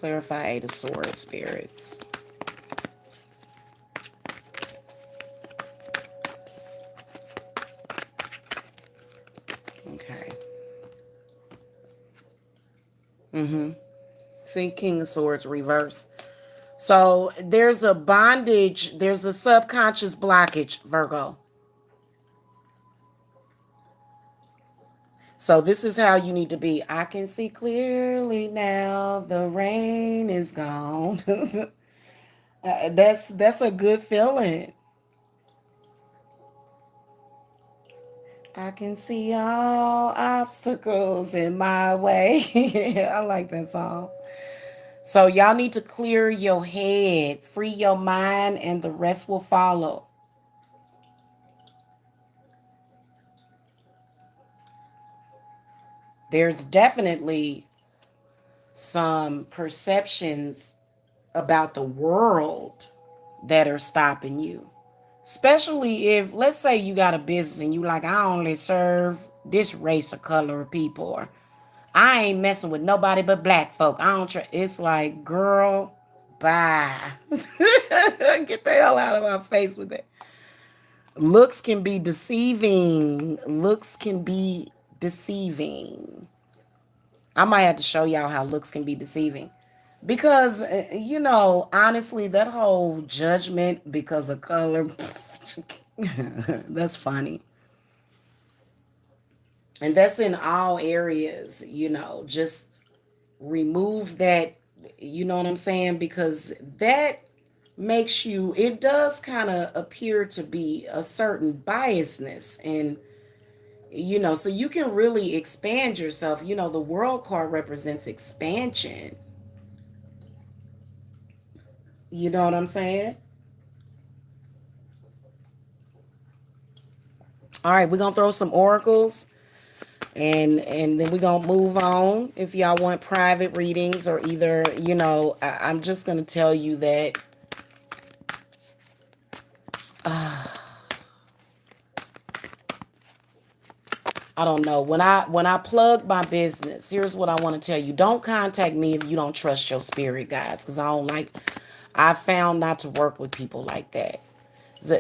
Speaker 1: Clarify eight of swords, spirits. Okay. See, King of Swords reverse. So there's a bondage, there's a subconscious blockage, Virgo. So this is how you need to be. I can see clearly now. The rain is gone. That's a good feeling. I can see all obstacles in my way. I like that song. So y'all need to clear your head, free your mind, and the rest will follow. There's definitely some perceptions about the world that are stopping you. Especially if, let's say you got a business and you like, I only serve this race or color of people, or I ain't messing with nobody but black folk. I don't try. It's like, girl, bye. Get the hell out of my face with that. Looks can be deceiving. Looks can be deceiving. I might have to show y'all how looks can be deceiving. Because, honestly, that whole judgment because of color, that's funny. And that's in all areas, just remove that, you know what I'm saying? Because that makes you, it does kind of appear to be a certain biasness. And, so you can really expand yourself. The world card represents expansion. You know what I'm saying? All right, we're gonna throw some oracles and then we're gonna move on. If y'all want private readings or either, I'm just gonna tell you that I don't know. When I plug my business, here's what I want to tell you. Don't contact me if you don't trust your spirit guides, because I found not to work with people like that.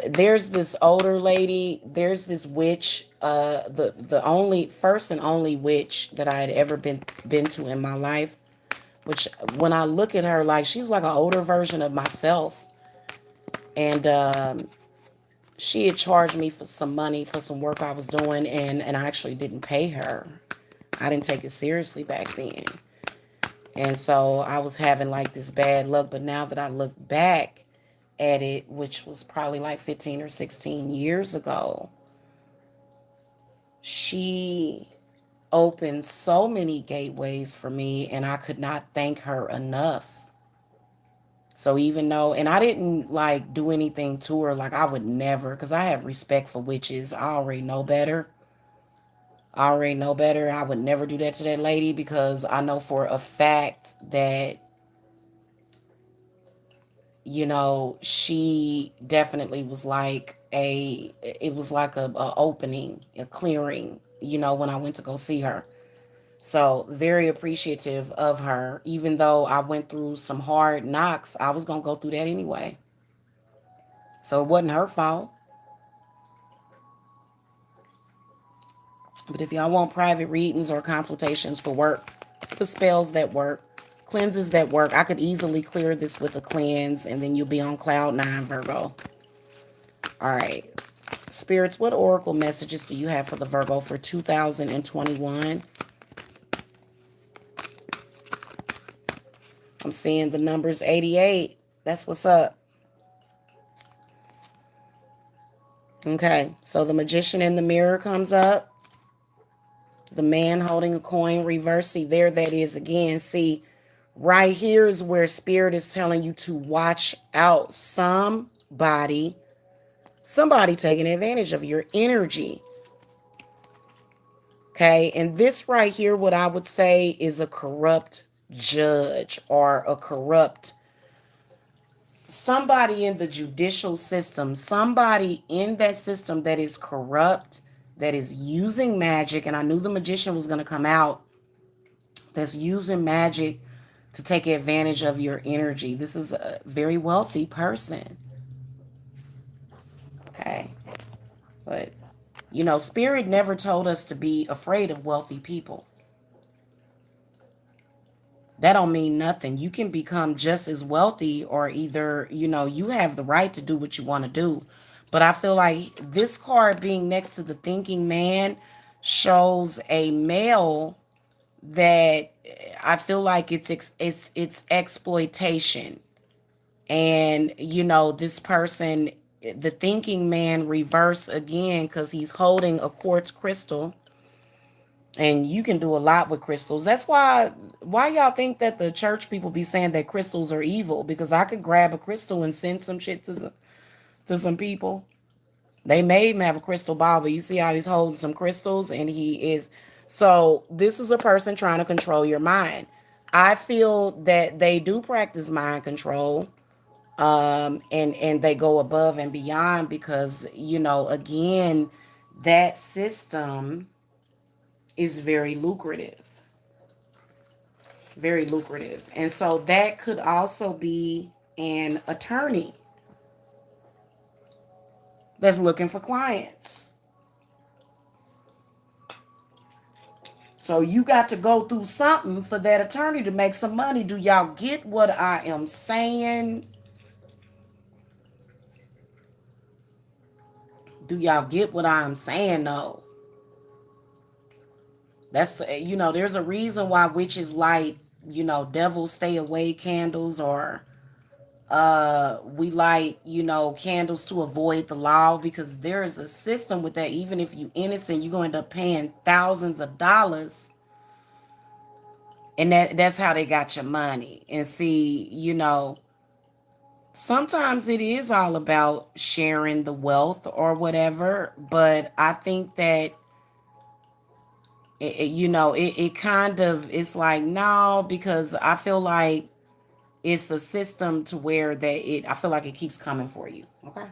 Speaker 1: There's this older lady, there's this witch, the only first and only witch that I had ever been to in my life, which when I look at her, like she's like an older version of myself. And she had charged me for some money for some work I was doing, and I actually didn't pay her. I didn't take it seriously back then. And so I was having like this bad luck, but now that I look back at it, which was probably like 15 or 16 years ago, she opened so many gateways for me, and I could not thank her enough. So even though, and I didn't like do anything to her, like I would never, because I have respect for witches. I already know better. I already know better. I would never do that to that lady because I know for a fact that, she definitely was like it was like a opening, a clearing, when I went to go see her. So very appreciative of her. Even though I went through some hard knocks, I was going to go through that anyway. So it wasn't her fault. But if y'all want private readings or consultations for work, for spells that work, cleanses that work, I could easily clear this with a cleanse and then you'll be on cloud nine, Virgo. All right. Spirits, what oracle messages do you have for the Virgo for 2021? I'm seeing the numbers 88. That's what's up. Okay. So the magician in the mirror comes up. The man holding a coin reverse. See, there that is again. See, right here is where spirit is telling you to watch out. Somebody taking advantage of your energy. Okay. And this right here, what I would say is a corrupt judge or a corrupt somebody in the judicial system, somebody in that system that is corrupt, that is using magic. And I knew the magician was going to come out, that's using magic to take advantage of your energy. This is a very wealthy person. Okay. But, Spirit never told us to be afraid of wealthy people. That don't mean nothing. You can become just as wealthy or either, you have the right to do what you want to do. But I feel like this card being next to the thinking man shows a male that I feel like it's exploitation. And this person, the thinking man reverse again because he's holding a quartz crystal. And you can do a lot with crystals. That's why y'all think that the church people be saying that crystals are evil, because I could grab a crystal and send some shit to some people. They made him have a crystal ball, but you see how he's holding some crystals and he is. So this is a person trying to control your mind. I feel that they do practice mind control, and they go above and beyond because, again, that system is very lucrative. Very lucrative. And so that could also be an attorney that's looking for clients. So you got to go through something for that attorney to make some money. Do y'all get what I am saying? Do y'all get what I'm saying though? That's, there's a reason why witches light, devil stay away candles, or we light, candles to avoid the law, because there is a system with that. Even if you innocent, you're going to end up paying thousands of dollars, and that's how they got your money. And see, sometimes it is all about sharing the wealth or whatever, but I think that it kind of, it's like, no, because I feel like it's a system to where I feel like it keeps coming for you. Okay.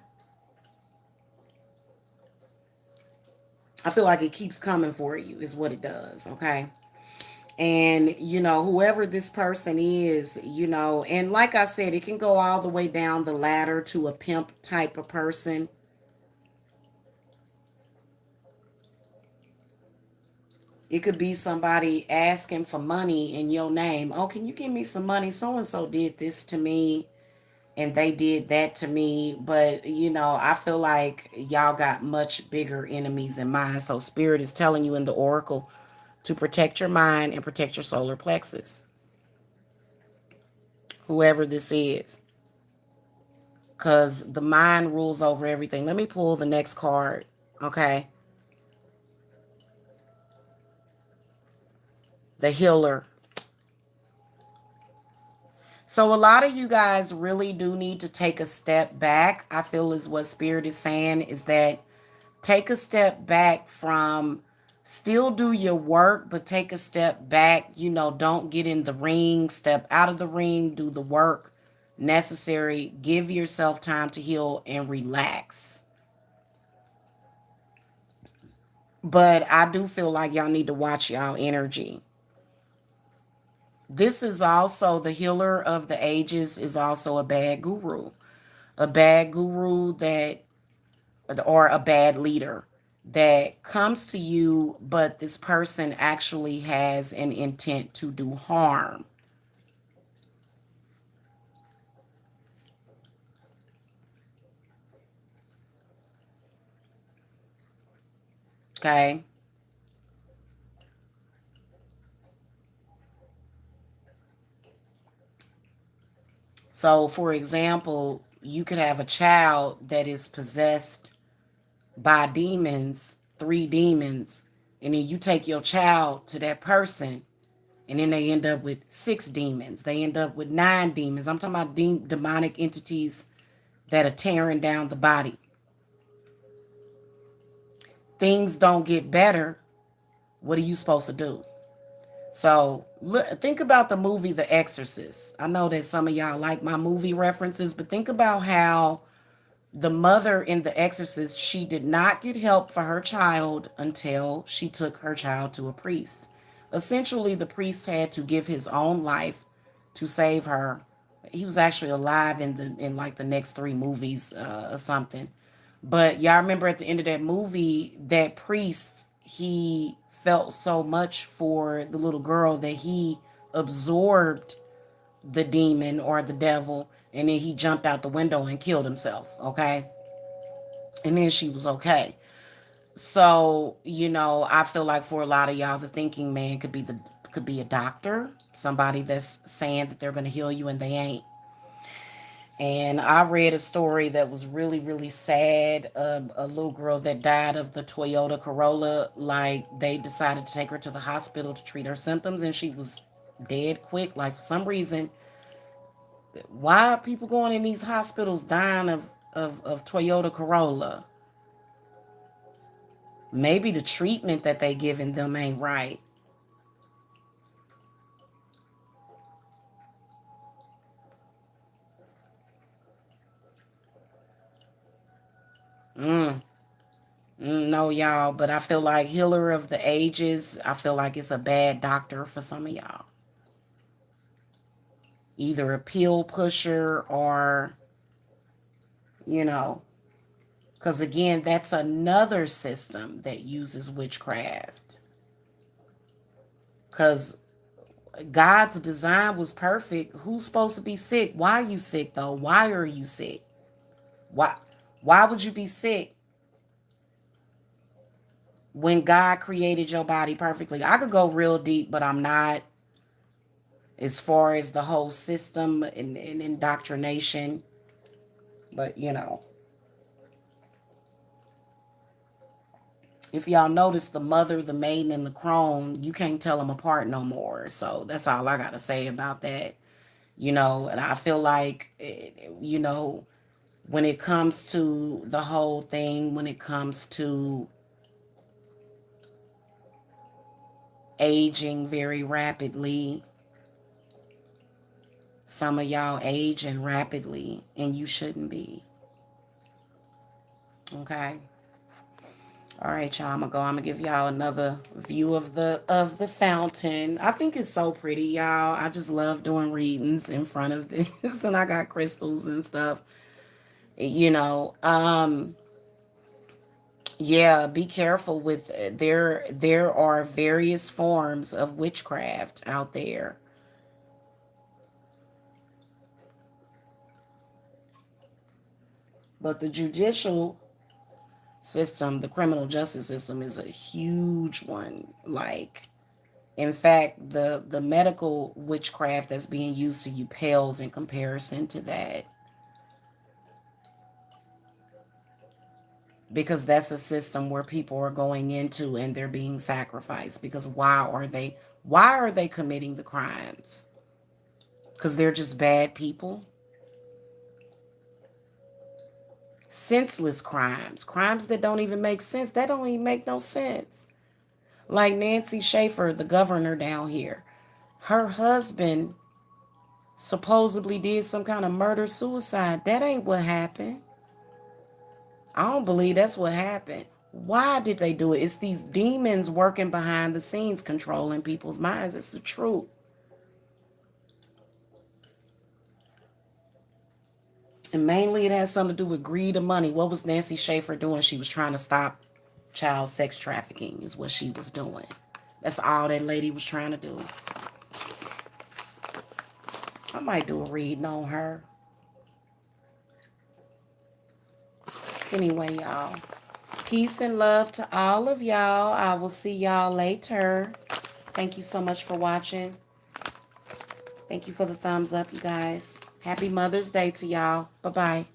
Speaker 1: I feel like it keeps coming for you is what it does. Okay. And, whoever this person is, and like I said, it can go all the way down the ladder to a pimp type of person. It could be somebody asking for money in your name. Oh, can you give me some money? So and so did this to me and they did that to me. But, I feel like y'all got much bigger enemies in mind. So Spirit is telling you in the oracle to protect your mind and protect your solar plexus. Whoever this is. Because the mind rules over everything. Let me pull the next card. Okay. The healer. So a lot of you guys really do need to take a step back. I feel is what Spirit is saying, is that take a step back from, still do your work, but take a step back. Don't get in the ring, step out of the ring, do the work necessary. Give yourself time to heal and relax. But I do feel like y'all need to watch y'all energy. This is also the healer of the ages, is also a bad guru. a bad guru that, or a bad leader that comes to you, but this person actually has an intent to do harm. Okay. So, for example, you could have a child that is possessed by demons, three demons, and then you take your child to that person, and then they end up with six demons. They end up with nine demons. I'm talking about demonic entities that are tearing down the body. Things don't get better. What are you supposed to do? So think about the movie The Exorcist. I know that some of y'all like my movie references, but think about how the mother in The Exorcist, she did not get help for her child until she took her child to a priest. Essentially, the priest had to give his own life to save her. He was actually alive in like the next three movies or something. But y'all remember at the end of that movie, that priest, he felt so much for the little girl that he absorbed the demon or the devil, and then he jumped out the window and killed himself. Okay. And then she was okay. So, I feel like for a lot of y'all, the thinking man could be a doctor, somebody that's saying that they're going to heal you and they ain't. And I read a story that was really, really sad. A little girl that died of the Toyota Corolla. Like, they decided to take her to the hospital to treat her symptoms, and she was dead quick. Like, for some reason, why are people going in these hospitals dying of Toyota Corolla? Maybe the treatment that they giving them ain't right. Mm, no, y'all, but I feel like Healer of the Ages, I feel like it's a bad doctor for some of y'all. Either a pill pusher or, you know, because again, that's another system that uses witchcraft. Because God's design was perfect. Who's supposed to be sick? Why are you sick though? Why are you sick? Why why would you be sick when God created your body perfectly? I could go real deep, but I'm not, as far as the whole system and indoctrination. But if y'all notice, the mother, the maiden, and the crone, you can't tell them apart no more. So that's all I gotta say about that. And I feel like, when it comes to the whole thing, when it comes to aging very rapidly, some of y'all aging rapidly, and you shouldn't be. Okay. All right, y'all. I'm gonna give y'all another view of the fountain. I think it's so pretty, y'all. I just love doing readings in front of this, and I got crystals and stuff. You know, yeah. Be careful with there. There are various forms of witchcraft out there, but the judicial system, the criminal justice system, is a huge one. Like, in fact, the medical witchcraft that's being used to you pales in comparison to that, because that's a system where people are going into and they're being sacrificed. Because why are they committing the crimes? Because they're just bad people. Senseless crimes that don't even make sense. That don't even make no sense. Like Nancy Schaefer, the governor down here, her husband supposedly did some kind of murder suicide. That ain't what happened. I don't believe that's what happened. Why did they do it? It's these demons working behind the scenes controlling people's minds. It's the truth. And mainly it has something to do with greed and money. What was Nancy Schaefer doing? She was trying to stop child sex trafficking is what she was doing. That's all that lady was trying to do. I might do a reading on her. Anyway, y'all. Peace and love to all of y'all. I will see y'all later. Thank you so much for watching. Thank you for the thumbs up, you guys. Happy Mother's Day to y'all. Bye-bye.